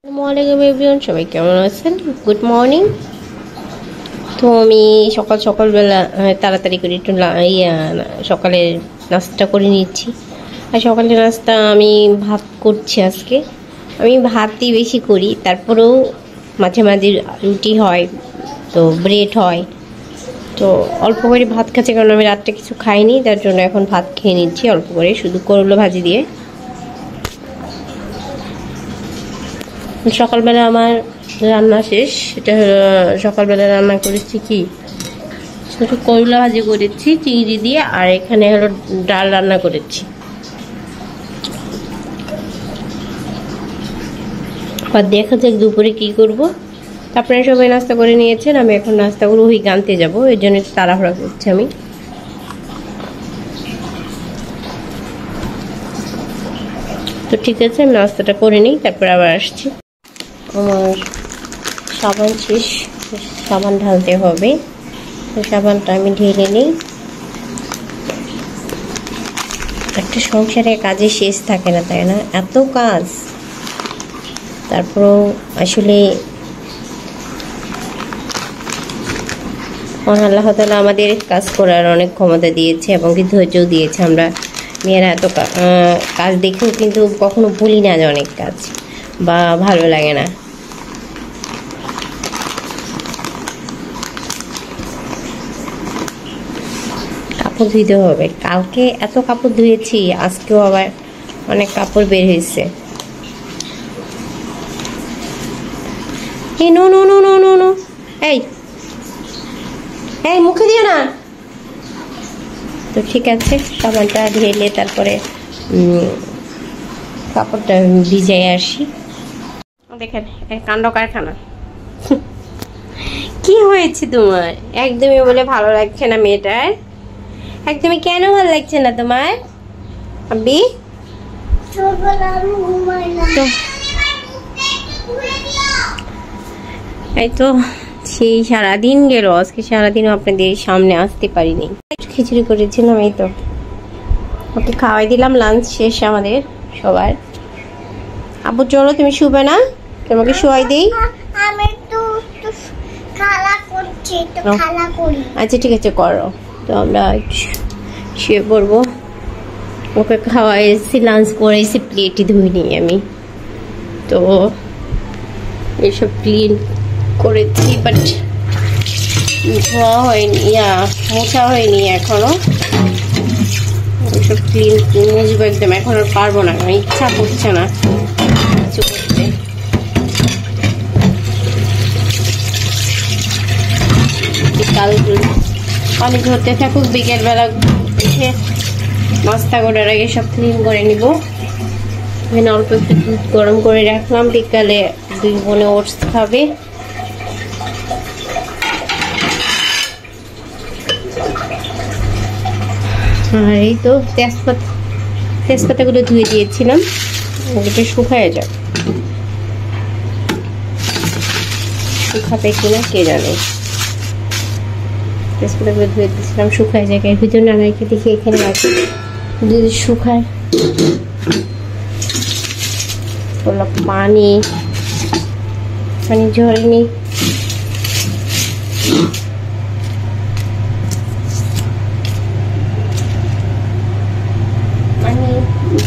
আসসালামু এভরিওয়ান, সবাই কেমন আছেন? Good morning. তো আমি সকালবেলা তাড়াতাড়ি করে একটু সকালে নাস্তা করে নিচ্ছি। আর সকালের নাস্তা আমি ভাত করছি আজকে। আমি ভাতই বেশি করি, তারপরেও মাঝে মাঝে রুটি হয়, তো ব্রেড হয়। তো অল্প করে ভাত খাচ্ছি, কারণ আমি রাত্রে কিছু খাইনি, তার জন্য এখন ভাত খেয়ে নিচ্ছি অল্প করে, শুধু করলা ভাজি দিয়ে। সকালবেলা আমার রান্না শেষ। এটা সকালবেলা রান্না করেছি কি, ছোটো করলা ভাজি করেছি চিংড়ি দিয়ে, আর এখানে হলো ডাল রান্না করেছি। আর দেখা যাক দুপুরে কি করব। আপনারা সবাই নাস্তা করে নিয়েছেন, আমি এখন নাস্তা করে ওই আনতে যাবো, এর জন্য তাড়াহুড়া করছি আমি। তো ঠিক আছে, আমি নাস্তাটা করে নিই, তারপর আবার আসছি। আমার সাবান শেষ, সাবান ঢালতে হবে, তো সাবানটা আমি ঢেলে নিই। একটা সংসারে কাজে শেষ থাকে না, তাই না? এত কাজ, তারপরেও আসলে আল্লাহ তাআলা আমাদের কাজ করার অনেক ক্ষমতা দিয়েছে এবং কি ধৈর্যও দিয়েছে। আমরা মেয়েরা এত কাজ দেখেও কিন্তু কখনো ভুলি না যে অনেক কাজ, বা ভালো লাগে না। কাপড় ধুইতে হবে, কালকে এত কাপড় ধুয়েছি, আজকেও আবার অনেক কাপড় বের হয়েছে। এই no no no no no no, এই এই মুখে দিও না। তো ঠিক আছে, সাবানটা ঢেলে তারপরে কাপড়টা ভিজাই আসি। দেখেন কাণ্ড কারখানা। কি হয়েছে তোমার? একদমই বলে ভালো লাগছে না মেয়েটার, একদমই। কেন ভালো লাগছে না তোমার আব্বি? এই তো সেই সারাদিন গেল, আজকে সারাদিনও আপনাদের সামনে আসতে পারিনি। খিচুড়ি করেছিলাম, এই তো ওকে খাওয়াই দিলাম। লাঞ্চ শেষ আমাদের সবার। আব্বু চলো, তুমি শুবে না? তোমাকে শোয়াই দেই। আচ্ছা ঠিক আছে, করো। তো আমরা শুয়ে পড়বো। ওকে খাওয়াই এসেছি, লাঞ্চ করে এসে প্লেটই ধুইনি আমি। তো এসব ক্লিন করেছি, বাট ধোয়া হয়নি, মোছা হয়নি এখনো। এসব ক্লিন মুছবো একদম, এখন আর পারবো না, ইচ্ছা করছে না কিছু করতে। কাল পানি ধরতে থাকুক, বিকেলবেলা উঠে নাস্তা করার আগে সব ক্লিন করে নিব। এখানে অল্প একটু দুধ গরম করে রাখলাম, বিকালে দুই বোনে ওটস খাবে। আর এই তো তেজপাতাগুলো ধুয়ে দিয়েছিলাম, ওগুলো শুকায় যাক। শুকাবে কিনা কে জানে। তেজপাতাগুলো ধুয়ে দিয়েছিলাম, শুকায় যাক। এর ভিতরে না রেখে দেখি এখানে আছে, যদি শুকায় পানি ঝরেনি।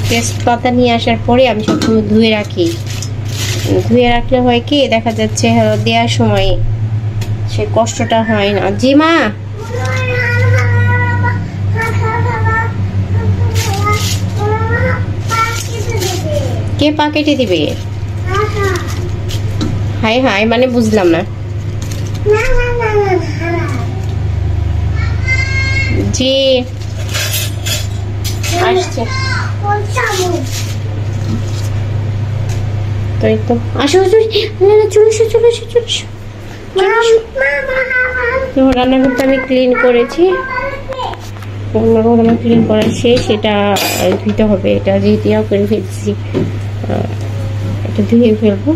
তেজপাতা নিয়ে আসার পরে আমি সবসময় ধুয়ে রাখি। ধুয়ে রাখলে হয় কি, দেখা যাচ্ছে দেওয়ার সময় সে কষ্টটা হয় না। জি মা, কে পা কেটে দিবে? হাই হাই মানে বুঝলাম না। জি আসছে, তাই তো। আসো চলে এসো। রান্নাঘরটা আমি ক্লিন করেছি, রান্নাঘর আমার ক্লিন করা শেষ। সেটা ধুতে হবে, এটা যেহেতু করে ফেলছি, এটা ধুয়ে ফেলবো।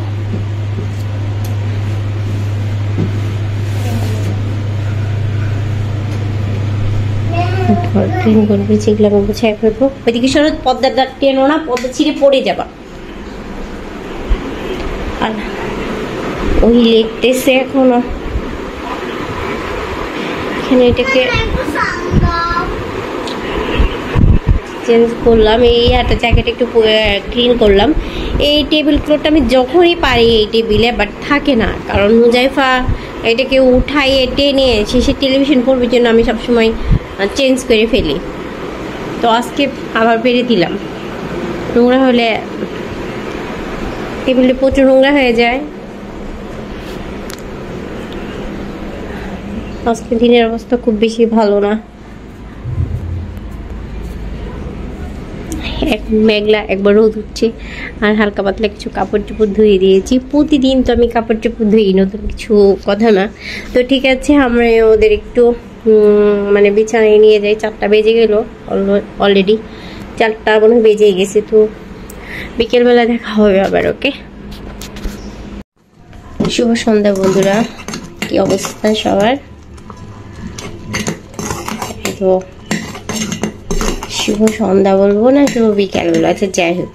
ঘর ক্লিন করবো, যেগুলো আমি গুছিয়ে ফেলবো। ওইদিকে সরো, পর্দার দাঁড় টেনো না, পর্দা ছিঁড়ে পড়ে যাবা। আর ওই লিখতেছে এখনো। এখানে এটাকে চেঞ্জ করলাম, এই একটা জ্যাকেট একটু ক্লিন করলাম। এই টেবিল ক্লথটা আমি যখনই পারি এই টেবিলে, বাট থাকে না, কারণ হুজাইফা এটাকে উঠাইয়ে টেনে শেষে টেলিভিশন পড়বার জন্য আমি সবসময় চেঞ্জ করে ফেলি। তো আজকে আবার পেরে দিলাম, নোংরা হলে টেবিলে প্রচুর নোংরা হয়ে যায়। আজকে দিনের অবস্থা খুব বেশি ভালো না, এখন মেঘলা, একবার রোদ উঠছে, আর হালকা পাতলা কিছু কাপড় চোপড় ধুয়ে দিয়েছি। প্রতিদিন তো আমি কাপড় চোপড় ধুই, নতুন কিছু কথা না। তো ঠিক আছে, আমরা ওদের একটু মানে বিছানায় নিয়ে যাই। 4টা বেজে গেল অলরেডি, 4টা মনে হয় বেজে গেছে। তো বিকেলবেলা দেখা হবে আবার। ওকে, শুভ সন্ধ্যা বন্ধুরা, কি অবস্থা সবার? তো শুভ সন্ধ্যা বলবো না শুভ বিকাল বলবো? আচ্ছা যাই হোক,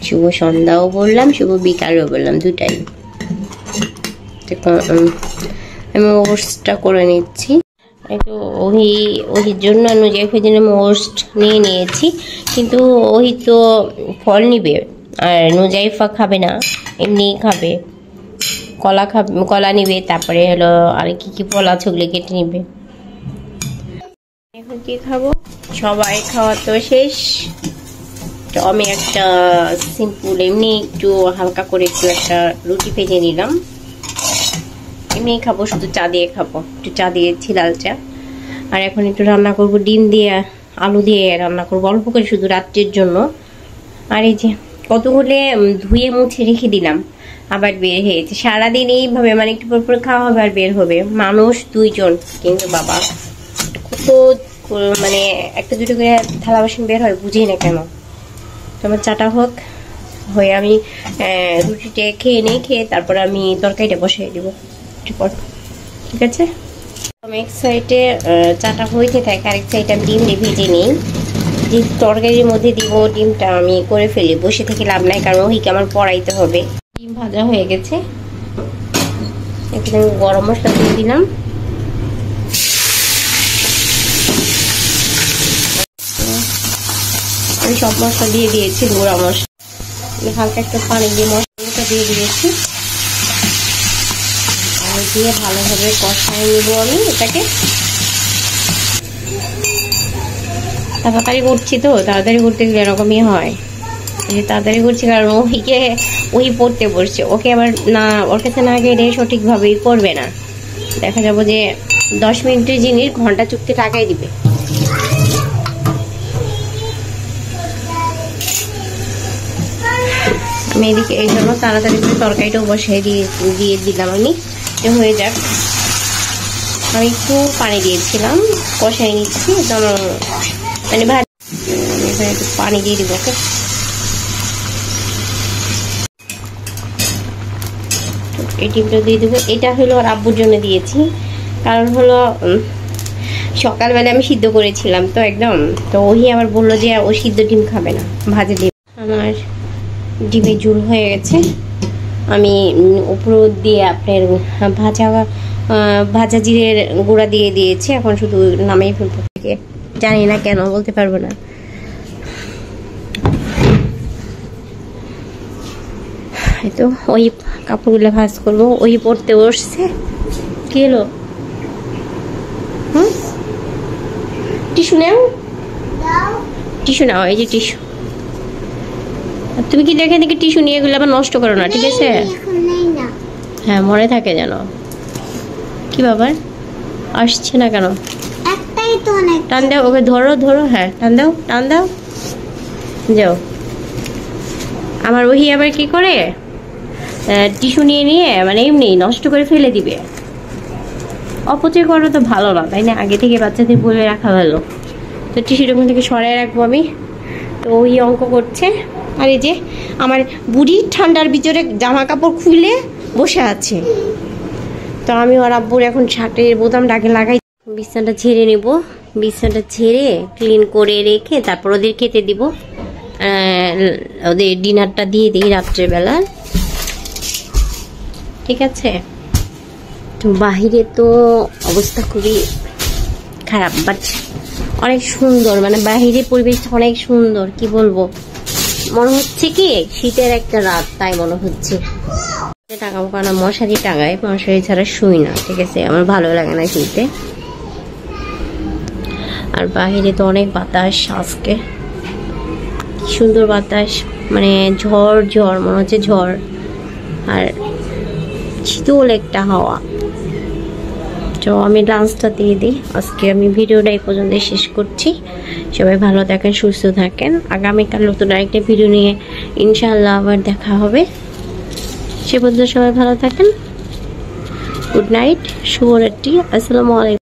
শুভ সন্ধ্যাও বললাম, শুভ বিকালও বললাম, দুটাই। আমি ওটসটা করে নিচ্ছি। একটু ওহির জন্য নুজাইফের জন্য আমি ওটস নিয়ে নিয়েছি, কিন্তু ওহি তো ফল নিবে, আর নুজাইফা খাবে না, এমনি খাবে। কলা নিবে, তারপরে হলো আর কি ফল আছে ওগুলো কেটে নিবে। এখন কি খাবো? সবাই খাওয়া তো শেষ, তো আমি একটা সিম্পল এমনি একটু হালকা করে একটু একটা রুটি ভেজে নিলাম। এমনি খাবো, শুধু চা দিয়ে খাবো, একটু চা দিয়েছি, লাল চা। আর এখন একটু রান্না করবো, ডিম দিয়ে আলু দিয়ে রান্না করবো অল্প করে, শুধু রাত্রের জন্য। আর এই যে কতগুলো ধুয়ে মুছে রেখে দিলাম, আবার বের হয়েছে। সারাদিন এইভাবে মানে একটু পর খাওয়া হবে আর বের হবে। মানুষ 2 জন, কিন্তু বাবা কত মানে একটা দুটো করে থালা বাসন বের হয়, বুঝি না কেন। তোমার চাটা হোক হয়ে আমি রুটিটা খেয়ে নেই, খেয়ে তারপর আমি তরকারিটা বসিয়ে দিব একটু পর, ঠিক আছে? আমি এক সাইডে চাটা হইতে থাকে, আরেক সাইডে আমি ডিম দিয়ে ভেজে নিই। যে তরকারির মধ্যে দিব ডিমটা আমি করে ফেলি, বসে থেকে লাভ নাই, কারণ ওইকে আমার পড়াইতে হবে। ডিম ভাজা হয়ে গেছে, এখানে গরম মশলা দিয়ে দিলাম। আমি সব মশলা দিয়ে দিয়েছি, গুঁড়া মশলা, হালকা একটু পানি দিয়ে মশলাটা দিয়ে দিয়েছি। আর দিয়ে ভালোভাবে কষায় নেবো আমি এটাকে। তাড়াতাড়ি করছি তো, তাড়াতাড়ি করতে গেলে এরকমই হয়। তাড়াতাড়ি করছি কারণ ওই পড়তে বসছে, ওকে আবার না, ওর কাছে না গেলে সঠিকভাবেই করবে না। দেখা যাবো যে 10 মিনিটের জিনিস ঘন্টা চুক্তি টাকাই দিবে। আমি এদিকে এই জন্য তাড়াতাড়ি করে তরকারিটাও বসিয়ে দিয়ে দিলাম আমি, হয়ে যাক। আমি একটু পানি দিয়েছিলাম, কষাই নিচ্ছি একদম, মানে ভাত একটু পানি দিয়ে দিব। ওকে, এই ডিমটা দিয়ে দেবো। এটা হলো আর আব্বুর জন্য দিয়েছি, কারণ হলো সকালবেলা আমি সিদ্ধ করেছিলাম তো একদম, তো ওই আবার বললো যে ও সিদ্ধ ডিম খাবে না, ভাজা ডিম। আমার ডিমের ঝোল হয়ে গেছে, আমি উপর দিয়ে আপনার ভাজা জিরের গুঁড়া দিয়ে দিয়েছি। এখন শুধু নামিয়ে ফেলতে থেকে, জানি না কেন, বলতে পারবো না। তো ওই কাপড়গুলো ভাজ করবো, ওই পড়তে বসছে। কি হলো? টিস্যু নাও, টিস্যু নাও, এই যে টিস্যু। তুমি কি দেখে দেখে টিস্যু নিয়ে গেলে আবার নষ্ট করো না, ঠিক আছে? হ্যাঁ, মনে থাকে যেন। কি বাবা আসছে না কেন? টান দাও ওকে, ধরো ধরো, হ্যাঁ টান দাও, টান দাও, যাও। আমার ওহি আবার কি করে, টিস্যু নিয়ে মানে এমনি নষ্ট করে ফেলে দিবে। অপচয় করা তো ভালো না, তাই না? আগে থেকে বাচ্চাদের বলে রাখা ভালো। তো টিস্যুটা ওখান থেকে সরাই রাখবো আমি। তো ওই অঙ্ক করছে, আর এই যে আমার বুড়ি ঠান্ডার ভিতরে জামা কাপড় খুলে বসে আছে। তো আমি ওর আব্বুর এখন শার্টের বোতামটাকে লাগাই, বিছানাটা ঝেড়ে নেব। বিছানাটা ঝেড়ে ক্লিন করে রেখে তারপর ওদের খেতে দিব, ওদের ডিনারটা দিয়ে দিই রাত্রেবেলা। ঠিক আছে। তো বাহিরে তো অবস্থা খুবই খারাপ, বাট অনেক সুন্দর, মানে বাহিরে পরিবেশটা অনেক সুন্দর। কি বলবো, মনে হচ্ছে কি শীতের একটা রাত, তাই মনে হচ্ছে। টাঙাবো কেন, মশারি টাঙাই, মশারি ছাড়া শুই না, ঠিক আছে। আমার ভালো লাগে না শীতে। আর বাহিরে তো অনেক বাতাস আজকে, কি সুন্দর বাতাস, মানে ঝড় ঝড় মনে হচ্ছে ঝড়, আর শীতল একটা হাওয়া। তো আমি লাঞ্চটা দিয়ে দিই। আজকে আমি ভিডিওটা এই পর্যন্ত শেষ করছি। সবাই ভালো থাকেন, সুস্থ থাকেন। আগামীকাল নতুন আরেকটা ভিডিও নিয়ে ইনশাআল্লাহ আবার দেখা হবে। সে পর্যন্ত সবাই ভালো থাকেন। গুড নাইট, শুভরাত্রি, আসসালামু আলাইকুম।